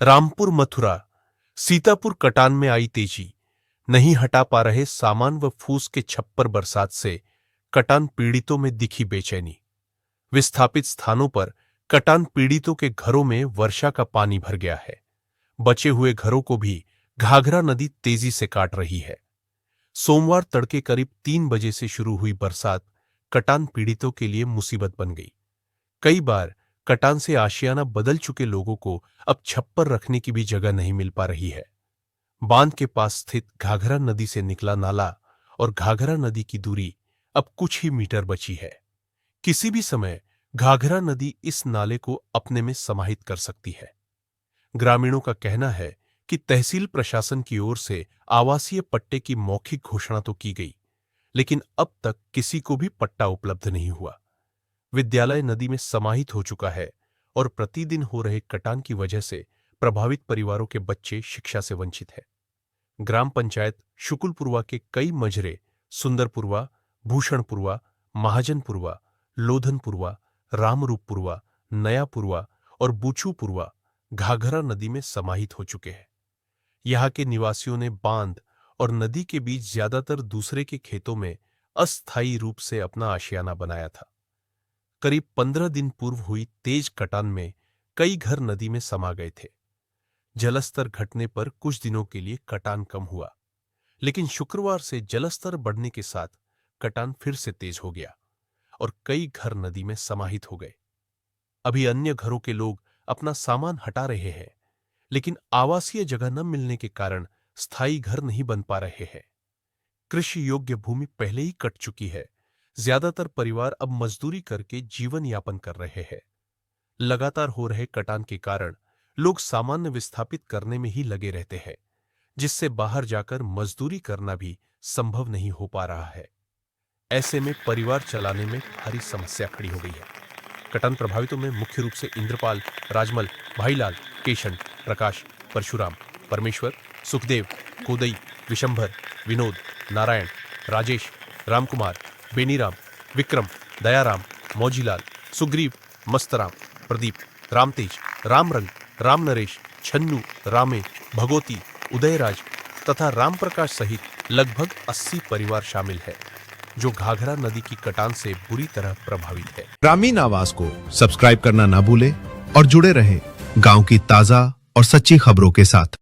रामपुर मथुरा, सीतापुर कटान में आई तेजी, नहीं हटा पा रहे सामान व फूस के छप्पर बरसात से कटान पीड़ितों में दिखी बेचैनी। विस्थापित स्थानों पर कटान पीड़ितों के घरों में वर्षा का पानी भर गया है। बचे हुए घरों को भी घाघरा नदी तेजी से काट रही है। सोमवार तड़के करीब 3 बजे से शुरू हुई बरसात कटान पीड़ितों के लिए मुसीबत बन गई। कई बार कटान से आशियाना बदल चुके लोगों को अब छप्पर रखने की भी जगह नहीं मिल पा रही है। बांध के पास स्थित घाघरा नदी से निकला नाला और घाघरा नदी की दूरी अब कुछ ही मीटर बची है। किसी भी समय घाघरा नदी इस नाले को अपने में समाहित कर सकती है। ग्रामीणों का कहना है कि तहसील प्रशासन की ओर से आवासीय पट्टे की मौखिक घोषणा तो की गई, लेकिन अब तक किसी को भी पट्टा उपलब्ध नहीं हुआ। विद्यालय नदी में समाहित हो चुका है और प्रतिदिन हो रहे कटान की वजह से प्रभावित परिवारों के बच्चे शिक्षा से वंचित हैं। ग्राम पंचायत शुकुलपुरवा के कई मजरे सुंदरपुरवा, भूषणपुरवा, महाजनपुरवा, लोधनपुरवा, रामरूपपुरवा, नयापुरवा और बूचूपुरवा घाघरा नदी में समाहित हो चुके हैं। यहाँ के निवासियों ने बांध और नदी के बीच ज्यादातर दूसरे के खेतों में अस्थायी रूप से अपना आशियाना बनाया था। करीब 15 दिन पूर्व हुई तेज कटान में कई घर नदी में समा गए थे। जलस्तर घटने पर कुछ दिनों के लिए कटान कम हुआ, लेकिन शुक्रवार से जलस्तर बढ़ने के साथ कटान फिर से तेज हो गया और कई घर नदी में समाहित हो गए। अभी अन्य घरों के लोग अपना सामान हटा रहे हैं, लेकिन आवासीय जगह न मिलने के कारण स्थायी घर नहीं बन पा रहे हैं। कृषि योग्य भूमि पहले ही कट चुकी है। ज्यादातर परिवार अब मजदूरी करके जीवन यापन कर रहे हैं। लगातार हो रहे कटान के कारण लोग सामान्य विस्थापित करने में ही लगे रहते हैं, जिससे बाहर जाकर मजदूरी करना भी संभव नहीं हो पा रहा है। ऐसे में परिवार चलाने में भारी समस्या खड़ी हो गई है। कटान प्रभावितों में मुख्य रूप से इंद्रपाल, राजमल, भाईलाल, केशन, प्रकाश, परशुराम, परमेश्वर, सुखदेव, कोदई, विशंभर, विनोद, नारायण, राजेश, रामकुमार, बेनीराम, विक्रम, दयाराम, मौजीलाल, सुग्रीव, मस्तराम, प्रदीप, रामतेज, रामरंग, रामनरेश, छन्नू, रामे, भगोती, उदयराज तथा रामप्रकाश सहित लगभग 80 परिवार शामिल है, जो घाघरा नदी की कटान से बुरी तरह प्रभावित है। ग्रामीण आवाज को सब्सक्राइब करना ना भूलें और जुड़े रहें गांव की ताजा और सच्ची खबरों के साथ।